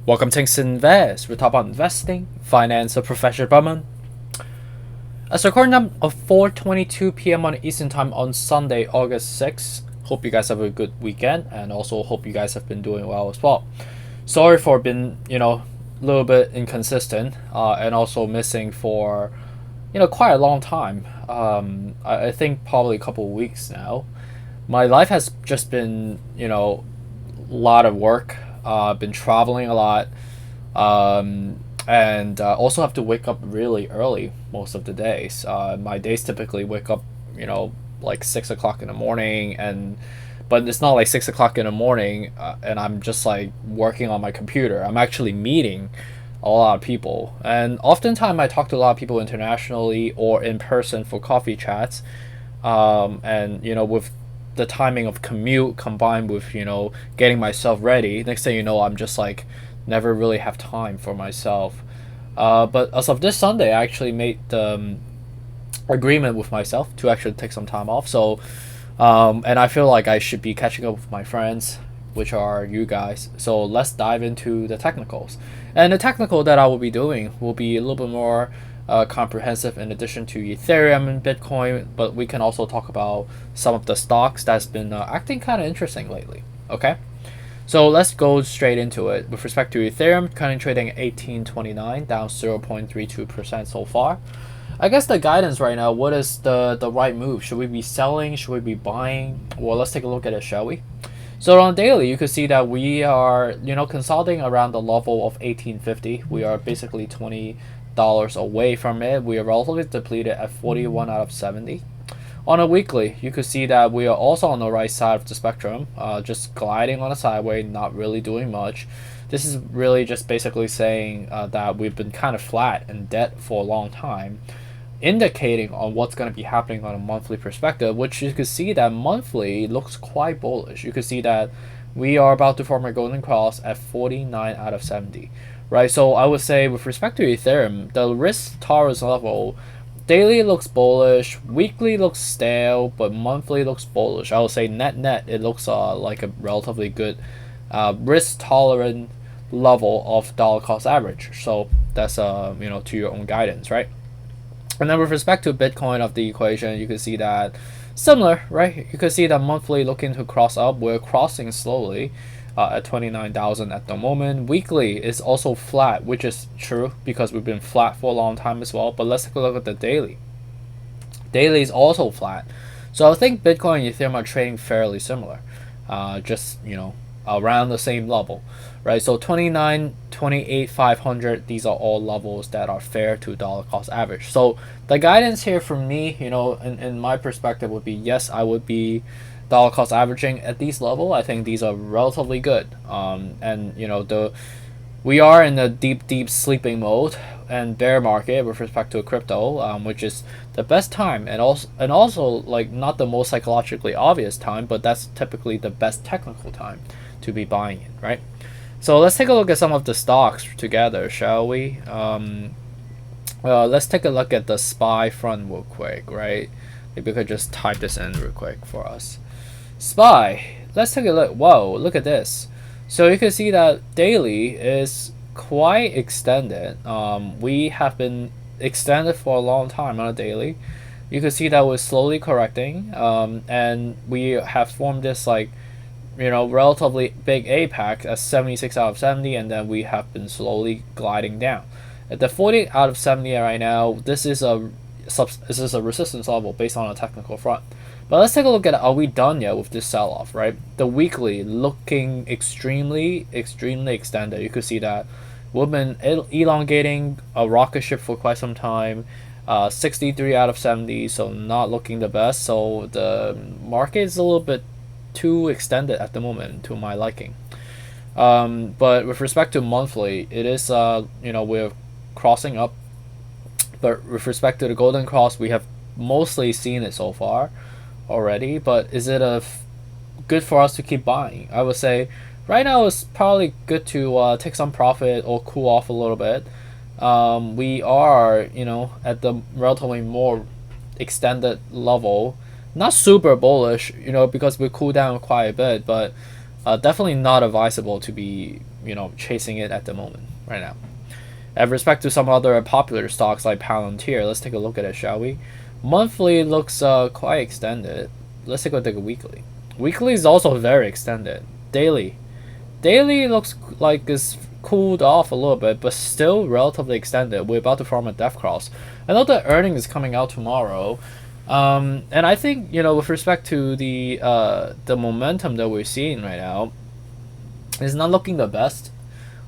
Welcome to Invest. We talk about investing, finance, and professional development. As recording time of 4:22 p.m. on Eastern Time on Sunday, August 6th. Hope you guys have a good weekend, and also hope you guys have been doing well as well. Sorry for being a little bit inconsistent, and also missing for quite a long time. I think probably a couple of weeks now. My life has just been a lot of work. Been traveling a lot, and also have to wake up really early most of the days. My days typically wake up, like 6 o'clock in the morning, but it's not like 6 o'clock in the morning, and I'm just like working on my computer. I'm actually meeting a lot of people, and oftentimes I talk to a lot of people internationally or in person for coffee chats, and with the timing of commute combined with getting myself ready, next thing you know I'm just like never really have time for myself. But as of this Sunday I actually made the agreement with myself to actually take some time off, so and I feel like I should be catching up with my friends, which are you guys. So let's dive into the technicals, and the technical that I will be doing will be a little bit more comprehensive in addition to Ethereum and Bitcoin, but we can also talk about some of the stocks that's been acting kind of interesting lately. Okay, so let's go straight into it. With respect to Ethereum, currently trading at 1829, down 0.32% so far. I guess the guidance right now, what is the right move? Should we be selling? Should we be buying? Well, let's take a look at it, shall we? So on daily, you can see that we are, consolidating around the level of 1850. We are basically $20 away from it. We are relatively depleted at 41 out of 70. On a weekly, you could see that we are also on the right side of the spectrum, just gliding on a sideways, not really doing much. This is really just basically saying that we've been kind of flat and dead for a long time, indicating on what's going to be happening on a monthly perspective, which you can see that monthly looks quite bullish. You can see that we are about to form a golden cross at 49 out of 70, right? So I would say with respect to Ethereum, the risk tolerance level, daily looks bullish, weekly looks stale, but monthly looks bullish. I would say net it looks like a relatively good risk tolerant level of dollar cost average. So that's to your own guidance, right? And then with respect to Bitcoin of the equation, you can see that similar, right? You can see that monthly looking to cross up. We're crossing slowly at 29,000 at the moment. Weekly is also flat, which is true because we've been flat for a long time as well. But let's take a look at the daily. Daily is also flat. So I think Bitcoin and Ethereum are trading fairly similar, just around the same level, right? So 29, 28, 500, these are all levels that are fair to dollar cost average. So the guidance here from me, in my perspective would be, yes, I would be dollar cost averaging at these level. I think these are relatively good. And we are in a deep sleeping mode and bear market with respect to a crypto, which is the best time, and also like not the most psychologically obvious time, but that's typically the best technical time to be buying it, right? So let's take a look at some of the stocks together, shall we? Let's take a look at the SPY front real quick, right? Maybe we could just type this in real quick for us. SPY, let's take a look. Whoa, look at this. So you can see that daily is quite extended. We have been extended for a long time on a daily. You can see that we're slowly correcting, and we have formed this like relatively big apex at 76 out of 70, and then we have been slowly gliding down at the 40 out of 70 right now. This is a resistance level based on a technical front. But let's take a look at, are we done yet with this sell-off, right? The weekly looking extremely extended. You could see that we've been elongating a rocket ship for quite some time. 63 out of 70, so not looking the best. So the market is a little bit too extended at the moment to my liking. But with respect to monthly, it is we're crossing up. But with respect to the golden cross, we have mostly seen it so far already. But is it good for us to keep buying? I would say right now it's probably good to take some profit or cool off a little bit. We are at the relatively more extended level, not super bullish, because we cool down quite a bit, but definitely not advisable to be chasing it at the moment right now. And with respect to some other popular stocks like Palantir, let's take a look at it, shall we? Monthly looks quite extended. Let's take a look at weekly. Weekly is also very extended. Daily looks like it's cooled off a little bit, but still relatively extended. We're about to form a death cross. I know the earnings is coming out tomorrow, and I think with respect to the momentum that we're seeing right now, it's not looking the best.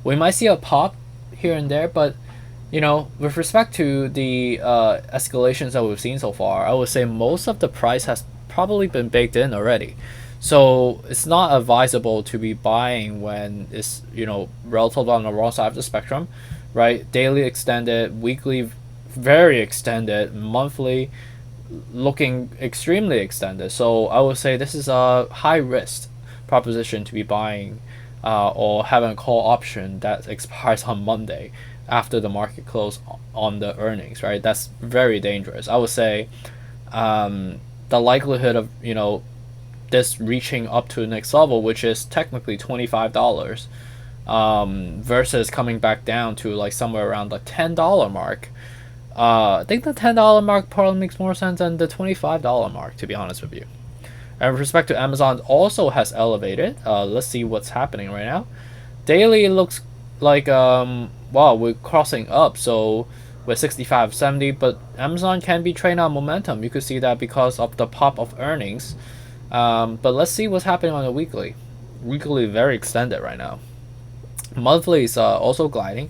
We might see a pop here and there, but with respect to the escalations that we've seen so far, I would say most of the price has probably been baked in already. So it's not advisable to be buying when it's relatively on the wrong side of the spectrum, right? Daily extended, weekly very extended, monthly looking extremely extended. So I would say this is a high risk proposition to be buying or having a call option that expires on Monday after the market close on the earnings, right? That's very dangerous. I would say the likelihood of this reaching up to the next level, which is technically $25, versus coming back down to like somewhere around the $10 mark. I think the $10 mark probably makes more sense than the $25 mark, to be honest with you. And with respect to Amazon, also has elevated. Let's see what's happening right now. Daily looks like wow, we're crossing up, so we're 65.70, but Amazon can be trading on momentum. You could see that because of the pop of earnings. But let's see what's happening on the weekly. Weekly very extended right now. Monthly is also gliding.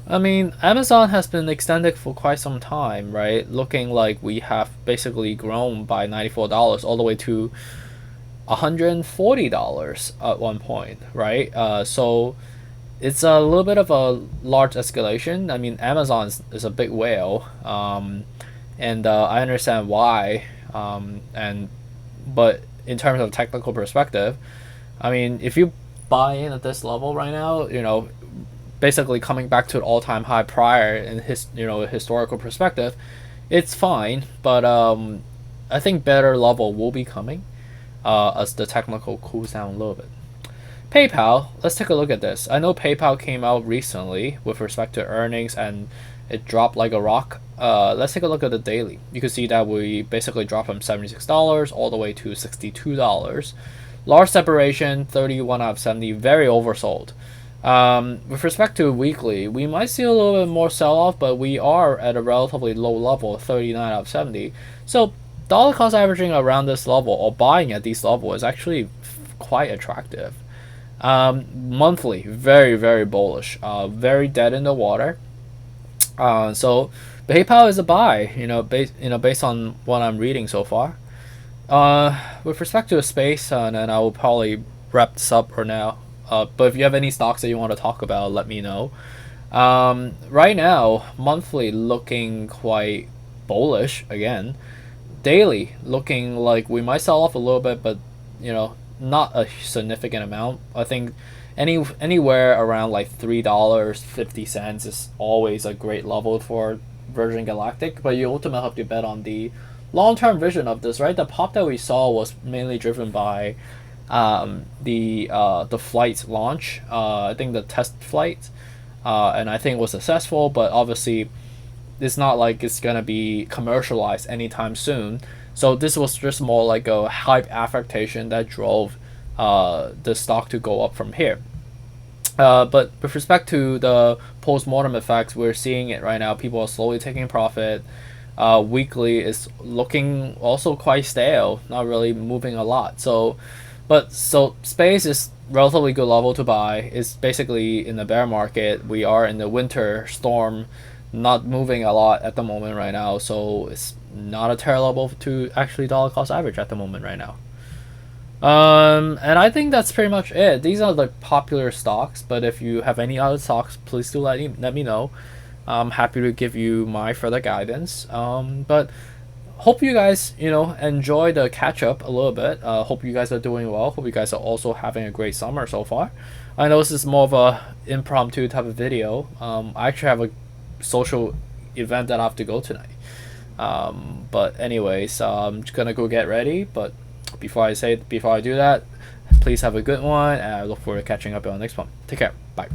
I mean, Amazon has been extended for quite some time, right? Looking like we have basically grown by $94 all the way to $140 at one point, right? So it's a little bit of a large escalation. I mean, Amazon is a big whale, and I understand why. But in terms of technical perspective, I mean, if you buy in at this level right now, basically coming back to an all-time high prior in historical perspective, it's fine. But I think better level will be coming as the technical cools down a little bit. PayPal, let's take a look at this. I know PayPal came out recently with respect to earnings and it dropped like a rock. Let's take a look at the daily. You can see that we basically dropped from $76 all the way to $62. Large separation, 31 out of 70, very oversold. With respect to weekly, we might see a little bit more sell-off, but we are at a relatively low level, 39 out of 70. So dollar cost averaging around this level or buying at this level is actually quite attractive. Monthly, very, very bullish, very dead in the water. So PayPal is a buy, based on what I'm reading so far. With respect to the space, and then I will probably wrap this up for now. But if you have any stocks that you want to talk about, let me know. Right now, monthly looking quite bullish again. Daily looking like we might sell off a little bit, but not a significant amount. I think anywhere around like $3.50 is always a great level for Virgin Galactic, but you ultimately have to bet on the long-term vision of this, right? The pop that we saw was mainly driven by the flight launch. I think the test flight, and I think it was successful, but obviously it's not like it's gonna be commercialized anytime soon. So this was just more like a hype affectation that drove the stock to go up from here. But with respect to the post-mortem effects, we're seeing it right now. People are slowly taking profit. Weekly is looking also quite stale, not really moving a lot. So space is relatively good level to buy. It's basically in the bear market. We are in the winter storm, not moving a lot at the moment right now. So it's not a terrible to actually dollar cost average at the moment right now. And I think that's pretty much it. These are the popular stocks, but if you have any other stocks, please do let me know. I'm happy to give you my further guidance. But hope you guys enjoy the catch up a little bit. Hope you guys are doing well. Hope you guys are also having a great summer so far. I know this is more of a impromptu type of video. I actually have a social event that I have to go tonight. But anyways, I'm just gonna go get ready. But before I do that, Please have a good one, and I look forward to catching up on the next one. Take care. Bye.